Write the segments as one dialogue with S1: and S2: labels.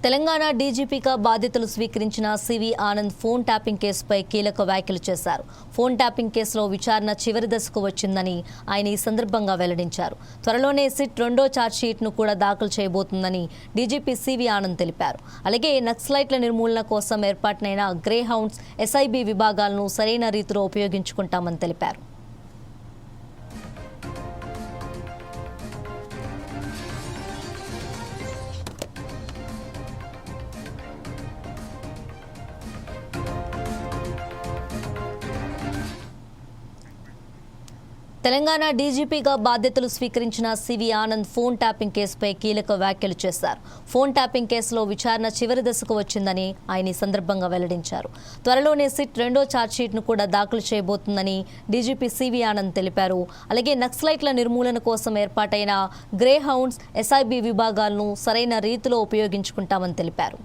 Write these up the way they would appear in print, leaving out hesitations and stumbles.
S1: తెలంగాణ డీజీపీగా బాధ్యతలు స్వీకరించిన CV Anand phone tapping కేసుపై కీలక వ్యాఖ్యలు చేశారు. ఫోన్ ట్యాపింగ్ కేసులో విచారణ చివరి దశకు వచ్చిందని ఆయన ఈ సందర్భంగా వెల్లడించారు. త్వరలోనే సిట్ రెండో ఛార్జ్షీట్ను కూడా దాఖలు చేయబోతుందని డీజీపీ సివి ఆనంద్ తెలిపారు. అలాగే నక్సలైట్ల నిర్మూలన కోసం ఏర్పాటైన గ్రే హౌండ్స్ ఎస్ఐబి విభాగాలను సరైన రీతిలో ఉపయోగించుకుంటామని తెలిపారు. తెలంగాణ డీజీపీగా బాధ్యతలు స్వీకరించిన సివి ఆనంద్ ఫోన్ ట్యాపింగ్ కేసుపై కీలక వ్యాఖ్యలు చేశారు. ఫోన్ ట్యాపింగ్ కేసులో విచారణ చివరి దశకు వచ్చిందని ఆయన ఈ సందర్భంగా వెల్లడించారు. త్వరలోనే సిట్ రెండో ఛార్జ్షీట్ను కూడా దాఖలు చేయబోతుందని డీజీపీ సివి ఆనంద్ తెలిపారు. అలాగే నక్సలైట్ల నిర్మూలన కోసం ఏర్పాటైన గ్రే హౌండ్స్ ఎస్ఐబి విభాగాలను సరైన రీతిలో ఉపయోగించుకుంటామని తెలిపారు.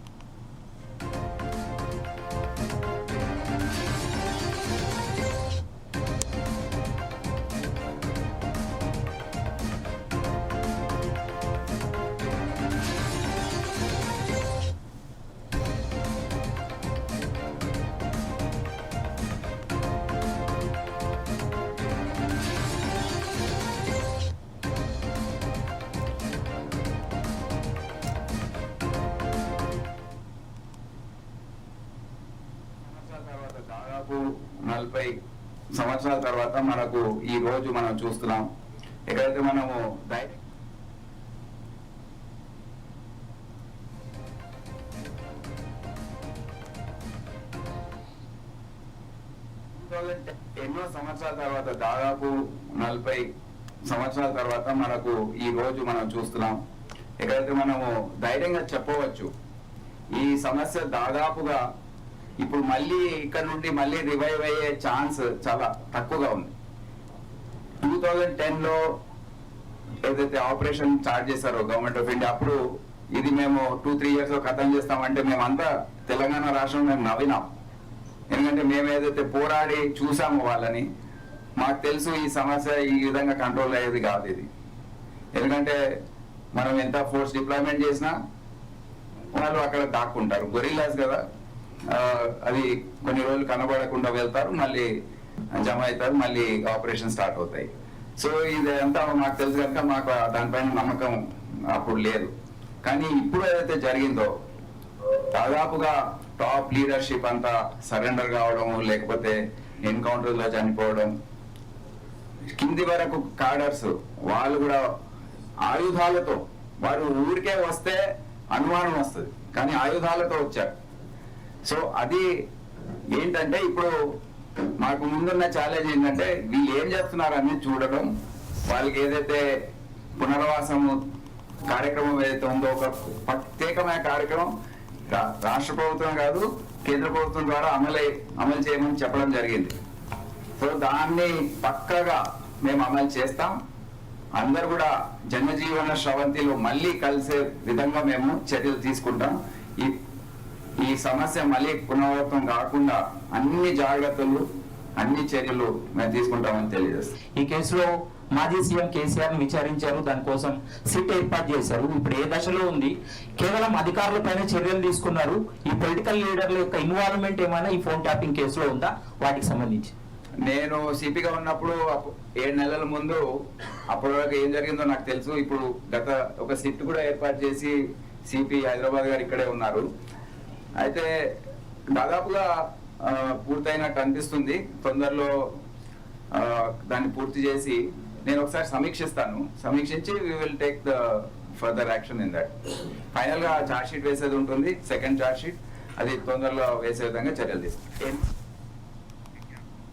S2: దాదాపు 40 సంవత్సరాల తర్వాత మనకు ఈ రోజు మనం చూస్తున్నాం. ఎక్కడైతే మనము 8 సంవత్సరాల తర్వాత దాదాపు 40 సంవత్సరాల తర్వాత మనకు ఈ రోజు మనం చూస్తున్నాం. ఎక్కడైతే మనము ధైర్యంగా చెప్పవచ్చు ఈ సమస్య దాదాపుగా ఇప్పుడు మళ్ళీ ఇక్కడ నుండి మళ్ళీ రివైవ్ అయ్యే ఛాన్స్ చాలా తక్కువగా ఉంది. 2010లో ఏదైతే ఆపరేషన్ స్టార్ట్ చేశారో గవర్నమెంట్ ఆఫ్ ఇండియా, అప్పుడు ఇది మేము 2-3 years లో ఖతం చేస్తామంటే మేమంతా తెలంగాణ రాష్ట్రం మేము నవ్వినాం. ఎందుకంటే మేము ఏదైతే పోరాడి చూసామో వాళ్ళని, మాకు తెలుసు ఈ సమస్య ఈ విధంగా కంట్రోల్ అయ్యేది కాదు ఇది. ఎందుకంటే మనం ఎంత ఫోర్స్ డిప్లాయ్మెంట్ చేసినా వాళ్ళు అక్కడ దాక్కుంటారు, గొరిల్లాస్ కదా. అది కొన్ని రోజులు కనబడకుండా వెళ్తారు, మళ్ళీ జమ అవుతారు, మళ్ళీ ఆపరేషన్ స్టార్ట్ అవుతాయి. సో ఇదంతా మాకు తెలుసు కనుక మాకు దానిపైన నమ్మకం అప్పుడు లేదు. కానీ ఇప్పుడు ఏదైతే జరిగిందో దాదాపుగా టాప్ లీడర్షిప్ అంతా సరెండర్ కావడం, లేకపోతే ఎన్కౌంటర్లో చనిపోవడం, కింది వరకు కాడర్స్ వాళ్ళు కూడా ఆయుధాలతో, వారు ఊరికే వస్తే అనుమానం వస్తుంది కానీ ఆయుధాలతో వచ్చారు. సో అది ఏంటంటే ఇప్పుడు మాకు ముందున్న ఛాలెంజ్ ఏంటంటే వీళ్ళు ఏం చేస్తున్నారు అనేది చూడడం, వాళ్ళకి ఏదైతే పునర్వాసము కార్యక్రమం ఏదైతే ఉందో ఒక ప్రత్యేకమైన కార్యక్రమం రాష్ట్ర ప్రభుత్వం కాదు కేంద్ర ప్రభుత్వం ద్వారా అమలు చేయమని చెప్పడం జరిగింది. సో దాన్ని పక్కగా మేము అమలు చేస్తాం. అందరు కూడా జనజీవన స్రవంతిలో మళ్ళీ కలిసే విధంగా మేము చర్యలు తీసుకుంటాం. ఈ సమస్య మళ్ళీ పునరావృతం కాకుండా అన్ని జాగ్రత్తలు అన్ని చర్యలు మేము తీసుకుంటామని తెలియజేస్తాం.
S3: ఈ కేసులో మాజీ సీఎం కేసీఆర్ విచారించారు, దానికోసం సిట్ ఏర్పాటు చేశారు. ఇప్పుడు ఏ దశలో ఉంది? కేవలం అధికారుల పైన చర్యలు తీసుకున్నారు. ఈ పొలిటికల్ లీడర్ల యొక్క ఇన్వాల్వ్మెంట్ ఏమైనా ఈ ఫోన్ ట్యాపింగ్ కేసులో ఉందా? వాటికి సంబంధించి
S2: నేను సిపిగా ఉన్నప్పుడు 7 నెలల ముందు అప్పటి వరకు ఏం జరిగిందో నాకు తెలుసు. ఇప్పుడు గత ఒక సిట్ కూడా ఏర్పాటు చేసి సిపి హైదరాబాద్ గారు ఇక్కడే ఉన్నారు. అయితే దాదాపుగా పూర్తయినట్టు అనిపిస్తుంది. తొందరలో దాన్ని పూర్తి చేసి నేను ఒకసారి సమీక్షిస్తాను. సమీక్షించి we will take the further action in that. Final గా ఛార్జ్ షీట్ వేసేది ఉంటుంది, సెకండ్ ఛార్జ్ షీట్, అది తొందరలో వేసే విధంగా చర్యలు తీసుకుంటాం.